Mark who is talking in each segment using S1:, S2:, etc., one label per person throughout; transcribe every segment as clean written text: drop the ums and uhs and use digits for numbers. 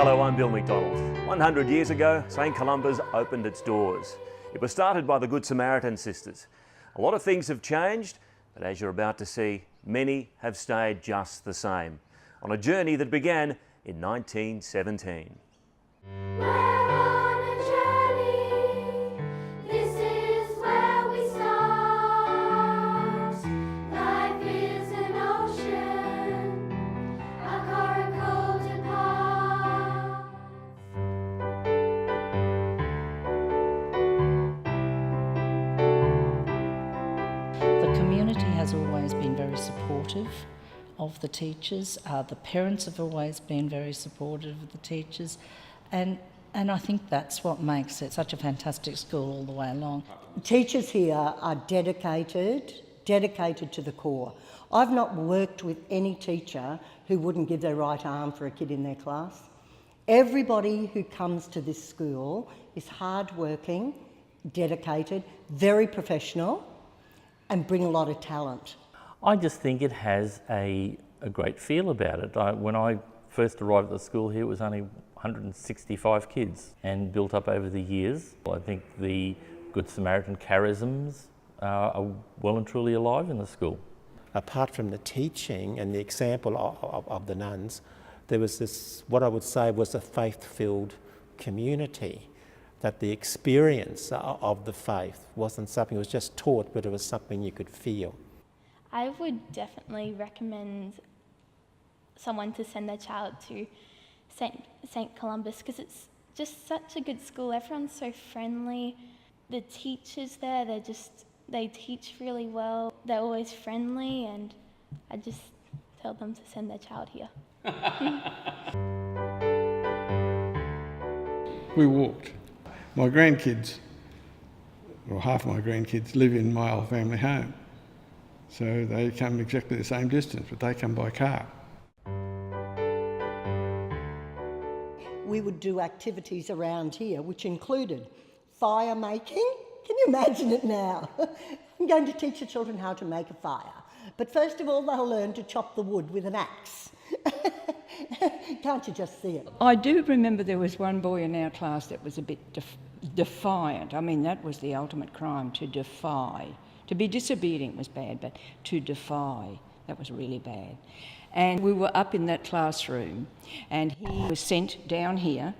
S1: Hello, I'm Bill McDonald. 100 years ago, St Columba's opened its doors. It was started by the Good Samaritan sisters. A lot of things have changed, but as you're about to see, many have stayed just the same, on a journey that began in 1917.
S2: The community has always been very supportive of the teachers. The parents have always been very supportive of the teachers. And I think that's what makes it such a fantastic school all the way along.
S3: Teachers here are dedicated to the core. I've not worked with any teacher who wouldn't give their right arm for a kid in their class. Everybody who comes to this school is hardworking, dedicated, very professional, and bring a lot of talent.
S4: I just think it has a great feel about it. When I first arrived at the school here, it was only 165 kids and built up over the years. I think the Good Samaritan charisms are well and truly alive in the school.
S5: Apart from the teaching and the example of the nuns, there was this, what I would say was a faith-filled community, that the experience of the faith wasn't something that was just taught, but it was something you could feel.
S6: I would definitely recommend someone to send their child to St Columba's because it's just such a good school. Everyone's so friendly. The teachers there, they teach really well. They're always friendly, and I just tell them to send their child here.
S7: We walked. My grandkids, or half my grandkids, live in my old family home. So they come exactly the same distance, but they come by car.
S3: We would do activities around here which included fire making. Can you imagine it now? I'm going to teach the children how to make a fire. But first of all, they'll learn to chop the wood with an axe. Can't you just see it?
S8: I do remember there was one boy in our class that was a bit defiant. I mean, that was the ultimate crime, to defy. To be disobedient was bad, but to defy, that was really bad. And we were up in that classroom, and he was sent down here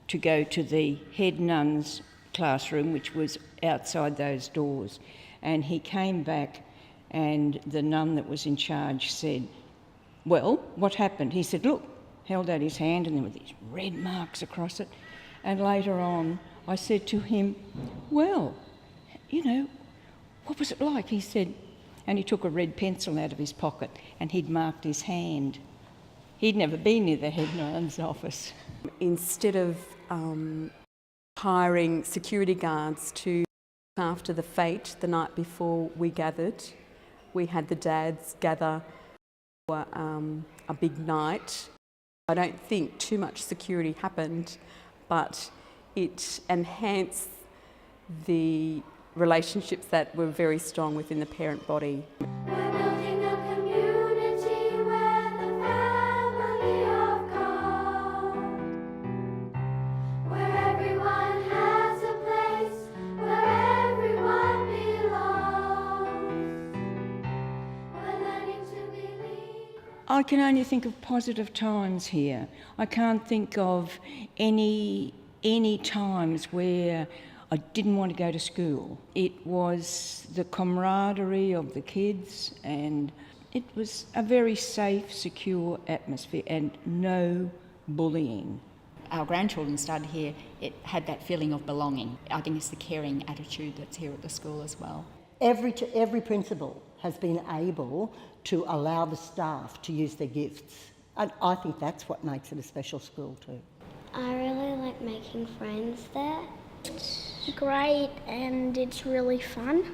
S8: to go to the head nun's classroom, which was outside those doors. And he came back, and the nun that was in charge said, "Well, what happened?" He said, "Look," held out his hand, and there were these red marks across it. And later on, I said to him, "Well, you know, what was it like?" He said, and he took a red pencil out of his pocket and he'd marked his hand. He'd never been near the head nun's office.
S9: Instead of hiring security guards to look after the fete the night before we gathered, we had the dads gather for a big night. I don't think too much security happened, but it enhanced the relationships that were very strong within the parent body.
S10: We're building a community where the family of God, where everyone has a place, where everyone belongs. We're learning to believe.
S8: I can only think of positive times here. I can't think of any times where I didn't want to go to school. It was the camaraderie of the kids, and it was a very safe, secure atmosphere and no bullying.
S11: Our grandchildren studied here, it had that feeling of belonging. I think it's the caring attitude that's here at the school as well.
S3: Every principal has been able to allow the staff to use their gifts. And I think that's what makes it a special school too.
S12: I really like making friends there. It's great and it's really fun.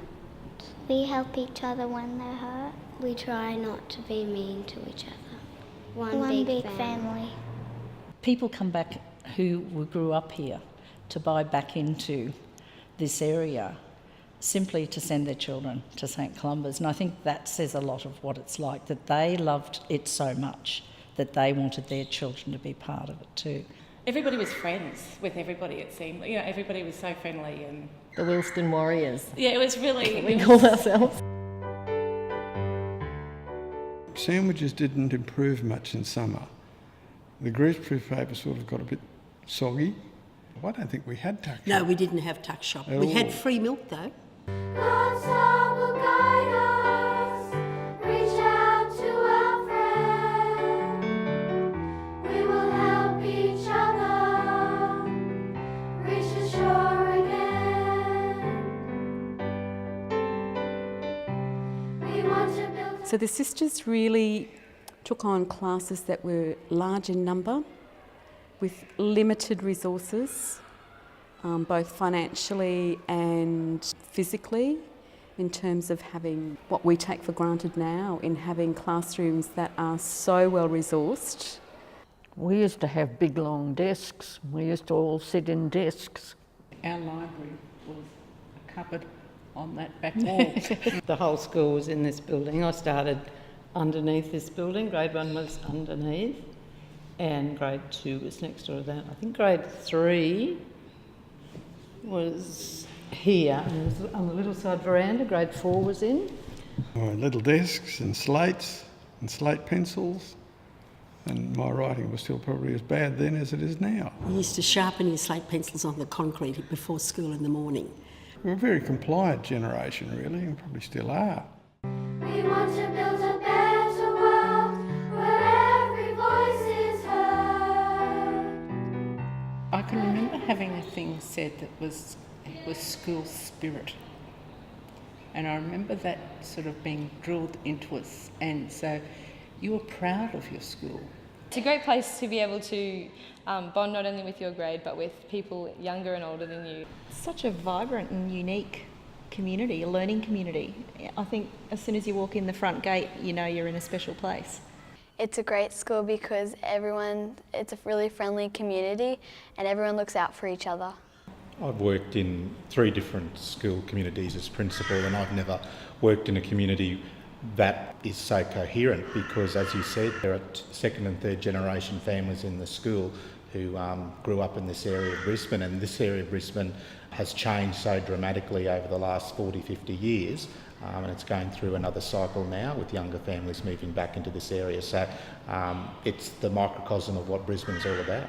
S12: We help each other when they're hurt. We try not to be mean to each other. One big family.
S2: People come back who grew up here to buy back into this area simply to send their children to St Columba's, and I think that says a lot of what it's like, that they loved it so much that they wanted their children to be part of it too.
S13: everybody was friends with everybody, it seemed. You know, everybody was so friendly and...
S14: The Wilston Warriors.
S13: Yeah, it was really...
S14: We called ourselves.
S7: Sandwiches didn't improve much in summer. The greaseproof paper sort of got a bit soggy. I don't think we had tuck shop.
S15: No, we didn't have tuck shop. We had free milk though.
S10: God's love will guide us. Reach out to our friend. We will help each other. Reach the shore again. We want to build.
S9: So the sisters really took on classes that were large in number, with limited resources, both financially and physically, in terms of having what we take for granted now, in having classrooms that are so well resourced.
S14: We used to have big long desks. We used to all sit in desks.
S16: Our library was a cupboard on that back wall.
S17: The whole school was in this building. I started underneath this building. Grade 1 was underneath and grade 2 was next door to that. I think grade 3 was here and it was on the little side veranda. Grade 4 was in.
S7: Little desks and slates and slate pencils, and my writing was still probably as bad then as it is now.
S15: You used to sharpen your slate pencils on the concrete before school in the morning.
S7: We're a very compliant generation really, and probably still are.
S10: We want to build a better world where every voice is heard.
S16: I can remember having a thing said that it was school spirit. And I remember that sort of being drilled into us. And so you were proud of your school.
S18: It's a great place to be able to bond not only with your grade but with people younger and older than you.
S19: Such a vibrant and unique community, a learning community. I think as soon as you walk in the front gate, you know you're in a special place.
S12: It's a great school because it's a really friendly community and everyone looks out for each other.
S20: I've worked in 3 different school communities as principal, and I've never worked in a community that is so coherent because, as you said, there are second and third generation families in the school who grew up in this area of Brisbane, and this area of Brisbane has changed so dramatically over the last 40, 50 years, and it's going through another cycle now with younger families moving back into this area. So it's the microcosm of what Brisbane's all about.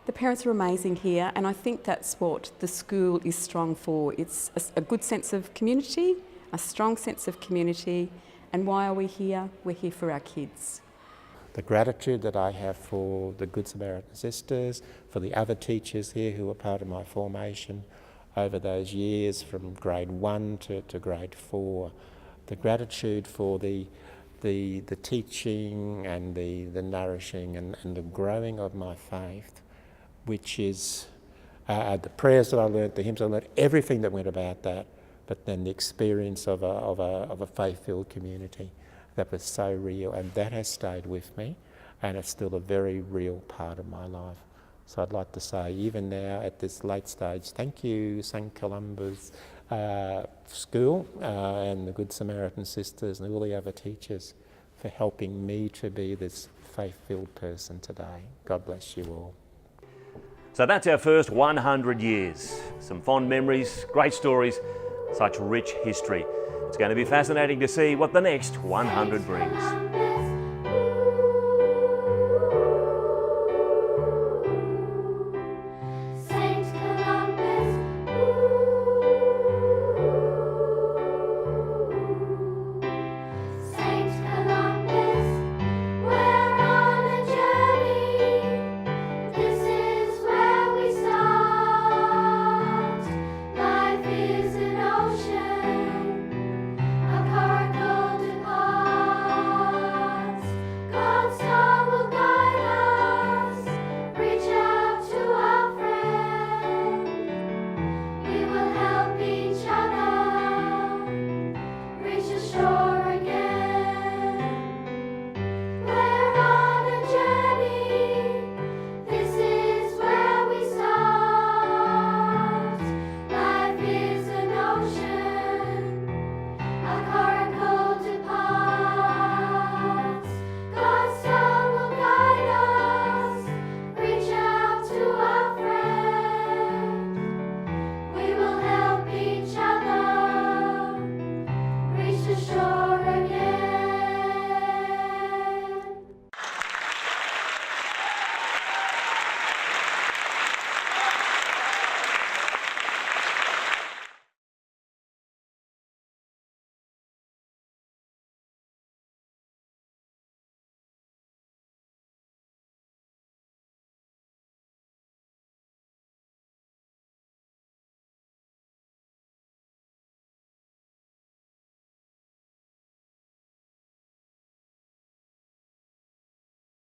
S9: The parents are amazing here, and I think that's what the school is strong for. It's a good sense of community, a strong sense of community, and why are we here? We're here for our kids.
S5: The gratitude that I have for the Good Samaritan sisters, for the other teachers here who were part of my formation over those years from grade 1 to grade 4. The gratitude for the teaching and the nourishing and the growing of my faith, which is the prayers that I learnt, the hymns I learnt, everything that went about that, but then the experience of a faith-filled community that was so real, and that has stayed with me, and it's still a very real part of my life. So I'd like to say, even now at this late stage, thank you St. Columba's school and the Good Samaritan sisters and all the other teachers for helping me to be this faith-filled person today. God bless you all.
S1: So that's our first 100 years. Some fond memories, great stories, such rich history. It's going to be fascinating to see what the next 100 brings.